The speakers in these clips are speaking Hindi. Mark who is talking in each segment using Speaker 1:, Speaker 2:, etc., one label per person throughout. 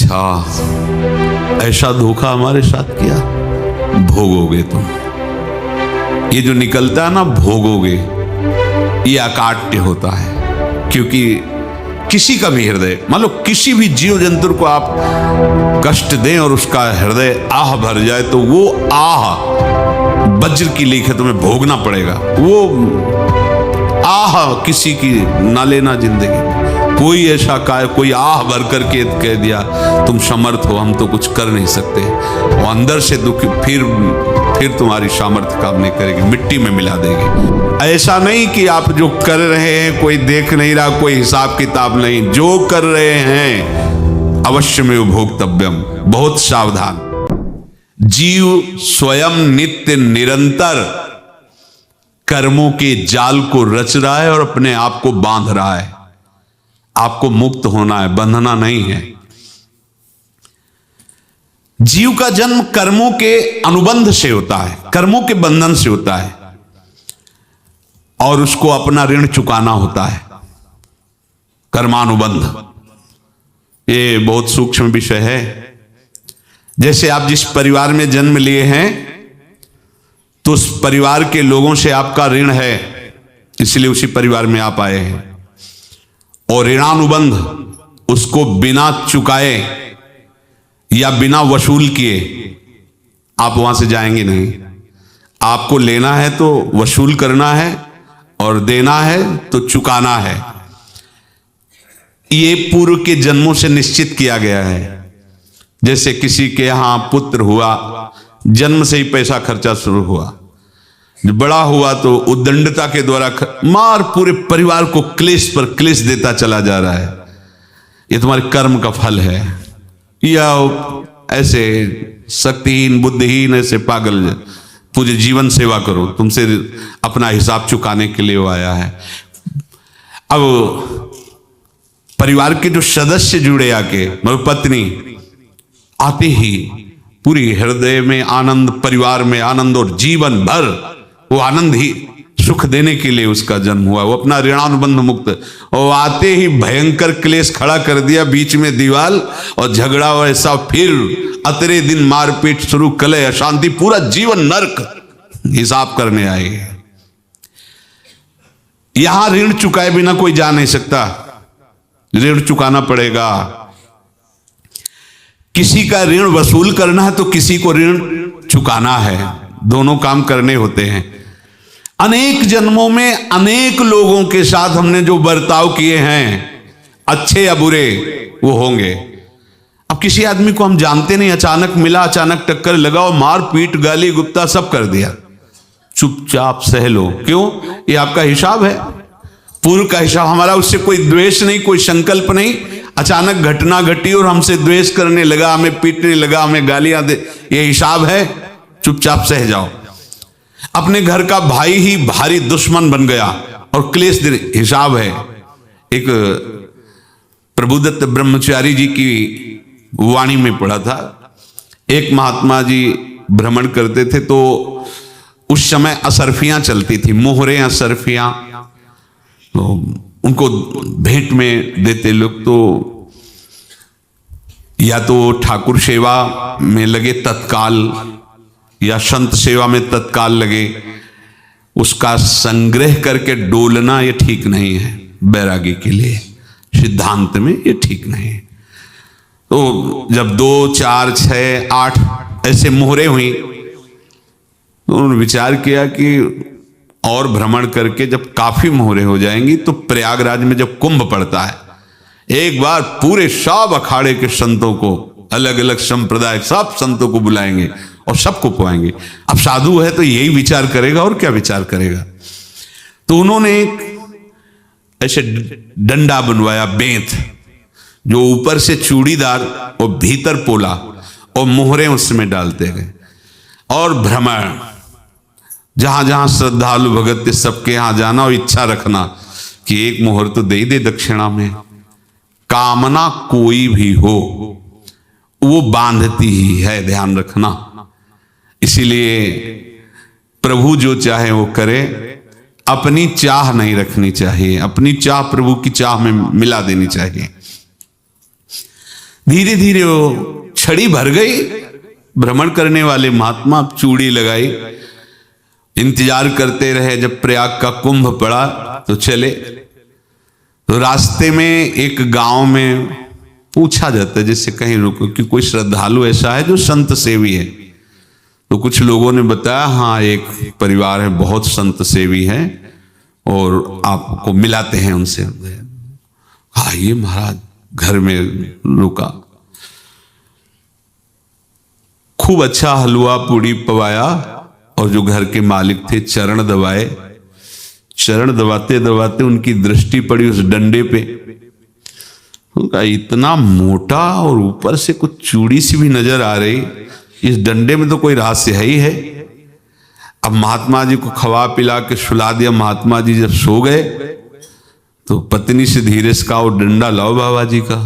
Speaker 1: अच्छा, ऐसा धोखा हमारे साथ किया, भोगोगे तुम। ये जो निकलता है ना भोगोगे, ये अकाट्य होता है। क्योंकि किसी का भी हृदय, मान लो किसी भी जीव जंतु को आप कष्ट दें और उसका हृदय आह भर जाए, तो वो आह वज्र की लीक है, तुम्हें भोगना पड़ेगा। वो आह किसी की ना लेना जिंदगी। कोई ऐसा कोई आह भर करके कह दिया तुम समर्थ हो, हम तो कुछ कर नहीं सकते, वो अंदर से दुखी, फिर तुम्हारी सामर्थ्य काम नहीं करेगी, मिट्टी में मिला देगी। ऐसा नहीं कि आप जो कर रहे हैं कोई देख नहीं रहा, कोई हिसाब किताब नहीं, जो कर रहे हैं अवश्य में भोक्तव्यम। बहुत सावधान। जीव स्वयं नित्य निरंतर कर्मों के जाल को रच रहा है और अपने आप को बांध रहा है। आपको मुक्त होना है, बंधना नहीं है। जीव का जन्म कर्मों के अनुबंध से होता है, कर्मों के बंधन से होता है, और उसको अपना ऋण चुकाना होता है। कर्मानुबंध ये बहुत सूक्ष्म विषय है। जैसे आप जिस परिवार में जन्म लिए हैं, तो उस परिवार के लोगों से आपका ऋण है, इसलिए उसी परिवार में आप आए हैं। और ऋणानुबंध, उसको बिना चुकाए या बिना वसूल किए आप वहां से जाएंगे नहीं। आपको लेना है तो वसूल करना है, और देना है तो चुकाना है। ये पूर्व के जन्मों से निश्चित किया गया है। जैसे किसी के यहां पुत्र हुआ, जन्म से ही पैसा खर्चा शुरू हुआ, बड़ा हुआ तो उद्दंडता के द्वारा मार पूरे परिवार को क्लेश पर क्लेश देता चला जा रहा है। ये तुम्हारे कर्म का फल है। या ऐसे शक्तिहीन बुद्धिहीन ऐसे पागल पूरे जीवन सेवा करो, तुमसे अपना हिसाब चुकाने के लिए वो आया है। अब परिवार के जो सदस्य जुड़े आके, मतलब पत्नी आते ही पूरी हृदय में आनंद, परिवार में आनंद, और जीवन भर वो आनंद ही सुख देने के लिए उसका जन्म हुआ। वो अपना ऋणानुबंध मुक्त, और आते ही भयंकर क्लेश खड़ा कर दिया, बीच में दीवार और झगड़ा और ऐसा, फिर अतरे दिन मारपीट शुरू, कलह अशांति, पूरा जीवन नरक हिसाब करने आए। यहां ऋण चुकाए बिना कोई जा नहीं सकता, ऋण चुकाना पड़ेगा। किसी का ऋण वसूल करना है तो किसी को ऋण चुकाना है, दोनों काम करने होते हैं। अनेक जन्मों में अनेक लोगों के साथ हमने जो बर्ताव किए हैं, अच्छे या बुरे, वो होंगे। अब किसी आदमी को हम जानते नहीं, अचानक मिला, अचानक टक्कर लगाओ, मार पीट गाली गुप्ता सब कर दिया, चुपचाप सह लो। क्यों? ये आपका हिसाब है, पूर्व का हिसाब। हमारा उससे कोई द्वेष नहीं, कोई संकल्प नहीं। अचानक घटना घटी और हमसे द्वेष करने लगा, हमें पीटने लगा, हमें गालियां दे, ये हिसाब है, चुपचाप सह जाओ। अपने घर का भाई ही भारी दुश्मन बन गया और क्लेश दे, हिसाब है। एक प्रभुदत्त ब्रह्मचारी जी की वाणी में पढ़ा था, एक महात्मा जी भ्रमण करते थे, तो उस समय असरफियां चलती थी, मोहरे असरफियां, तो उनको भेंट में देते लोग। तो या तो ठाकुर सेवा में लगे तत्काल, या संत सेवा में तत्काल लगे, उसका संग्रह करके डोलना ये ठीक नहीं है बैरागी के लिए, सिद्धांत में ये ठीक नहीं है। तो जब 2, 4, 6, 8 ऐसे मोहरे हुई, तो उन्होंने विचार किया कि और भ्रमण करके जब काफी मोहरे हो जाएंगी, तो प्रयागराज में जब कुंभ पड़ता है, एक बार पूरे सब अखाड़े के संतों को, अलग अलग संप्रदाय सब संतों को बुलाएंगे और सबको पुआएंगे। अब साधु है तो यही विचार करेगा, और क्या विचार करेगा। तो उन्होंने एक ऐसे डंडा बनवाया, बेंत, जो ऊपर से चूड़ीदार और भीतर पोला, और मोहरे उसमें डालते गए। और भ्रमण, जहां जहां श्रद्धालु भगत सबके यहां जाना और इच्छा रखना कि एक मोहर तो दे दे दक्षिणा में। कामना कोई भी हो वो बांधती ही है, ध्यान रखना। इसीलिए प्रभु जो चाहे वो करे, अपनी चाह नहीं रखनी चाहिए, अपनी चाह प्रभु की चाह में मिला देनी चाहिए। धीरे धीरे वो छड़ी भर गई। भ्रमण करने वाले महात्मा चूड़ी लगाई, इंतजार करते रहे। जब प्रयाग का कुंभ पड़ा तो चले। तो रास्ते में एक गांव में पूछा जाता है, जैसे कहीं रुको कि कोई श्रद्धालु ऐसा है जो संत सेवी है। तो कुछ लोगों ने बताया, हाँ एक परिवार है बहुत संत सेवी है और आपको मिलाते हैं उनसे। हाँ ये महाराज घर में रुका, खूब अच्छा हलवा पूड़ी पवाया और जो घर के मालिक थे चरण दबाए। चरण दबाते दबाते उनकी दृष्टि पड़ी उस डंडे पे। उनका इतना मोटा और ऊपर से कुछ चूड़ी सी भी नजर आ रही, इस डंडे में तो कोई रहस्य है ही है। अब महात्मा जी को खवा पिला के सुला दिया। महात्मा जी जब सो गए तो पत्नी से धीरे से कहा, वो डंडा लाओ बाबा जी का।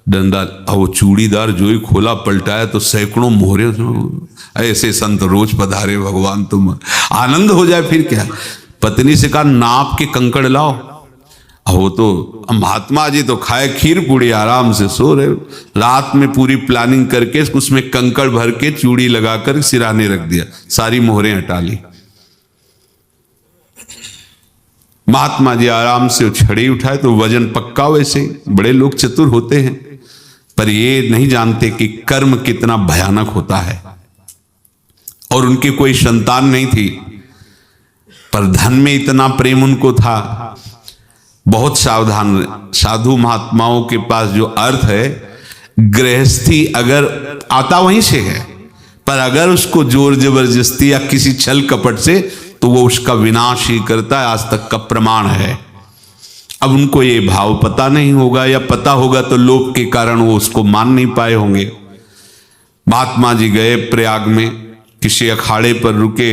Speaker 1: डंडा, वो चूड़ीदार जो ही खोला पलटाया तो सैकड़ों मोहरे। ऐसे संत रोज पधारे भगवान, तुम आनंद हो जाए फिर क्या। पत्नी से कहा, नाप के कंकड़ लाओ। वो तो महात्मा जी तो खाए खीर पूड़ी, आराम से सो रहे। रात में पूरी प्लानिंग करके उसमें कंकड़ भर के चूड़ी लगाकर सिराने रख दिया, सारी मोहरें हटा ली। महात्मा जी आराम से छड़ी उठाए तो वजन पक्का। वैसे बड़े लोग चतुर होते हैं, पर ये नहीं जानते कि कर्म कितना भयानक होता है। और उनकी कोई संतान नहीं थी, पर धन में इतना प्रेम उनको था। बहुत सावधान। साधु महात्माओं के पास जो अर्थ है, गृहस्थी अगर आता वहीं से है, पर अगर उसको जोर जबरदस्ती या किसी छल कपट से, तो वो उसका विनाश ही करता है। आज तक का प्रमाण है। अब उनको ये भाव पता नहीं होगा, या पता होगा तो लोभ के कारण वो उसको मान नहीं पाए होंगे। महात्मा जी गए प्रयाग में, किसी अखाड़े पर रुके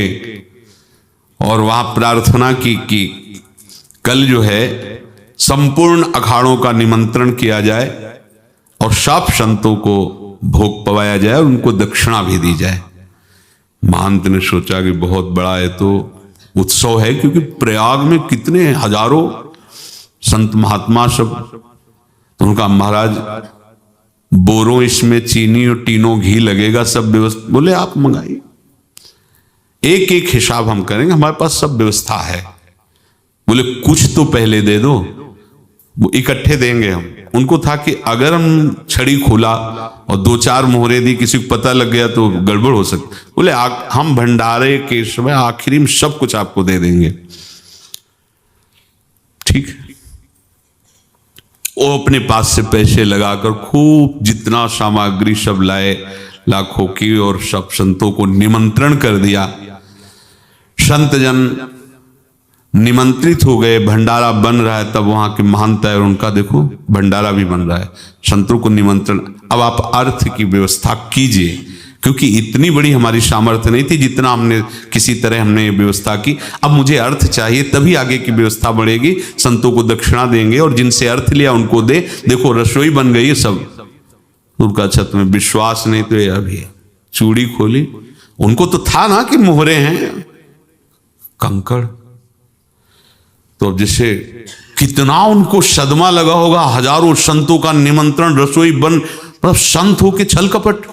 Speaker 1: और वहां प्रार्थना की कि कल जो है संपूर्ण अखाड़ों का निमंत्रण किया जाए और सब संतों को भोग पवाया जाए और उनको दक्षिणा भी दी जाए। महंत ने सोचा कि बहुत बड़ा है तो उत्सव है, क्योंकि प्रयाग में कितने हजारों संत महात्मा सब। तो उनका महाराज बोरों इसमें चीनी और टीनों घी लगेगा, सब व्यवस्था। बोले आप मंगाइए, एक एक हिसाब हम करेंगे, हमारे पास सब व्यवस्था है। बोले कुछ तो पहले दे दो, वो इकट्ठे देंगे हम। उनको था कि अगर हम छड़ी खोला और दो चार मोहरे दी, किसी को पता लग गया तो गड़बड़ हो सकती। बोले हम भंडारे के समय आखिरी में सब कुछ आपको दे देंगे। ठीक है। वो अपने पास से पैसे लगाकर खूब जितना सामग्री सब लाए, लाखों की, और सब संतों को निमंत्रण कर दिया। संत जन निमंत्रित हो गए, भंडारा बन रहा है। तब वहां के महंत है और उनका देखो भंडारा भी बन रहा है, संतों को निमंत्रण। अब आप अर्थ की व्यवस्था कीजिए, क्योंकि इतनी बड़ी हमारी सामर्थ्य नहीं थी जितना हमने किसी तरह हमने व्यवस्था की। अब मुझे अर्थ चाहिए, तभी आगे की व्यवस्था बढ़ेगी। संतों को दक्षिणा देंगे और जिनसे अर्थ लिया उनको दे। देखो रसोई बन गई है सब। उनका अच्छा तुम्हें विश्वास नहीं तो ये अभी चूड़ी खोली, उनको तो था ना कि मोहरे हैं, कंकड़। तो जैसे कितना उनको सदमा लगा होगा, हजारों संतों का निमंत्रण, रसोई बन, मतलब संत हो के छल कपट।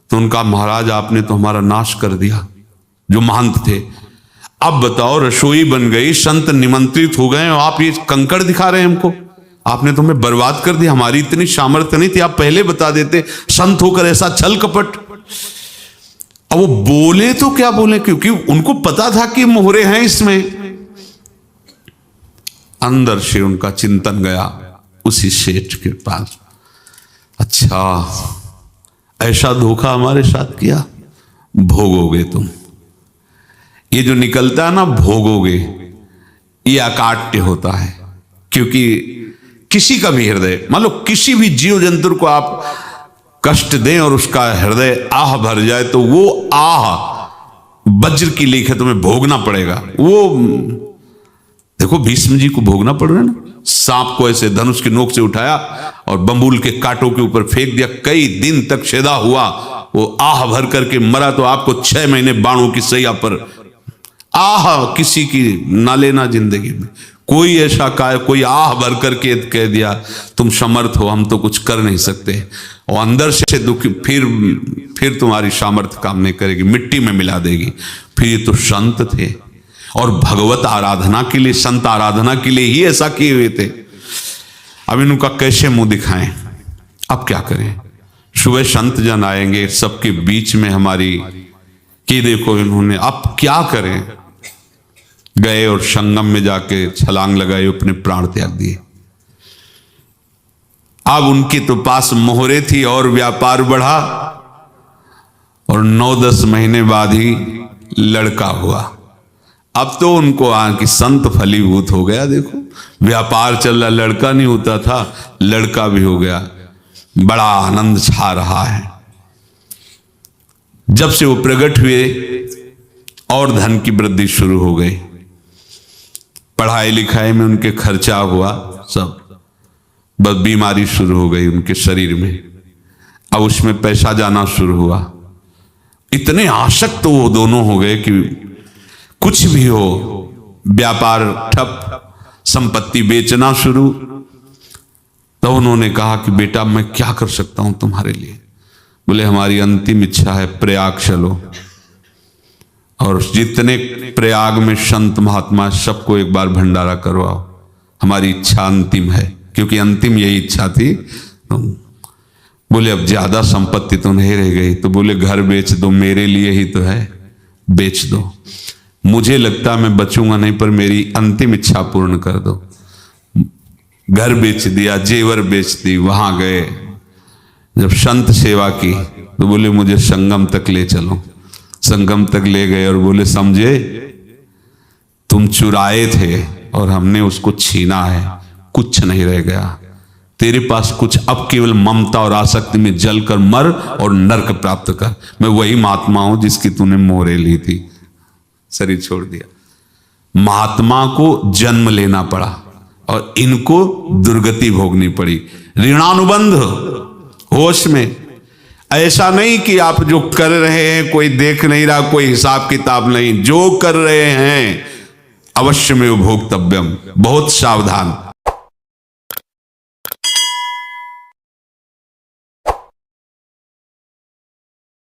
Speaker 1: तो उनका महाराज आपने तो हमारा नाश कर दिया, जो महंत थे। अब बताओ रसोई बन गई, संत निमंत्रित हो गए और आप ये कंकड़ दिखा रहे हैं हमको। आपने तो हमें बर्बाद कर दिया, हमारी इतनी सामर्थ्य नहीं थी, आप पहले बता देते। संत होकर ऐसा छल कपट। अब वो बोले तो क्या बोले, क्योंकि उनको पता था कि मोहरे हैं इसमें। अंदर से उनका चिंतन गया उसी सेठ के पास, अच्छा ऐसा धोखा हमारे साथ किया, भोगोगे तुम। ये जो निकलता है ना भोगोगे, ये अकाट्य होता है। क्योंकि किसी का भी हृदय, मान लो किसी भी जीव जंतु को आप कष्ट दें और उसका हृदय आह भर जाए, तो वो आह वज्र की लेख है, तुम्हें भोगना पड़ेगा। वो देखो भीष्म जी को भोगना पड़ रहा है ना। सांप को ऐसे धनुष की नोक से उठाया और बंबूल के कांटों के ऊपर फेंक दिया, कई दिन तक छेदा हुआ, वो आह भर करके मरा। तो आपको 6 महीने बाणों की सैया पर आह किसी की ना लेना जिंदगी में। कोई ऐसा कोई आह भर करके कह दिया तुम समर्थ हो, हम तो कुछ कर नहीं सकते, और अंदर से दुखी, फिर तुम्हारी सामर्थ्य काम नहीं करेगी, मिट्टी में मिला देगी। फिर ये तो संत थे और भगवत आराधना के लिए, संत आराधना के लिए ही ऐसा किए हुए थे। अब इनका कैसे मुंह दिखाएं, अब क्या करें। सुबह संत जन आएंगे, सबके बीच में हमारी कि देखो इन्होंने, अब क्या करें। गए और संगम में जाके छलांग लगाई, अपने प्राण त्याग दिए। अब उनके तो पास मोहरे थी और व्यापार बढ़ा, और 9-10 महीने बाद ही लड़का हुआ। अब तो उनको कि संत फलीभूत हो गया, देखो व्यापार चल रहा, लड़का नहीं होता था, लड़का भी हो गया, बड़ा आनंद छा रहा है। जब से वो प्रकट हुए और धन की वृद्धि शुरू हो गई, पढ़ाई लिखाई में उनके खर्चा हुआ सब, बस बीमारी शुरू हो गई उनके शरीर में, अब उसमें पैसा जाना शुरू हुआ। इतने आसक्त तो वो दोनों हो गए कि कुछ भी हो, व्यापार ठप, संपत्ति बेचना शुरू। तो उन्होंने कहा कि बेटा मैं क्या कर सकता हूं तुम्हारे लिए। बोले हमारी अंतिम इच्छा है प्रयाग चलो, और जितने प्रयाग में संत महात्मा सबको एक बार भंडारा करवाओ, हमारी इच्छा अंतिम है, क्योंकि अंतिम यही इच्छा थी। बोले अब ज्यादा संपत्ति तो नहीं रह गई, तो बोले घर बेच दो, मेरे लिए ही तो है, बेच दो। मुझे लगता मैं बचूंगा नहीं, पर मेरी अंतिम इच्छा पूर्ण कर दो। घर बेच दिया, जेवर बेच दी। वहां गए, जब संत सेवा की तो बोले मुझे संगम तक ले चलो। संगम तक ले गए और बोले समझे तुम चुराए थे और हमने उसको छीना है, कुछ नहीं रह गया तेरे पास कुछ, अब केवल ममता और आसक्ति में जलकर मर और नरक प्राप्त कर। मैं वही महात्मा हूं जिसकी तूने मोहरे ली थी, शरीर छोड़ दिया। महात्मा को जन्म लेना पड़ा और इनको दुर्गति भोगनी पड़ी। ऋणानुबंध होश में, ऐसा नहीं कि आप जो कर रहे हैं कोई देख नहीं रहा, कोई हिसाब किताब नहीं, जो कर रहे हैं अवश्य में भोक्तव्यम, बहुत सावधान।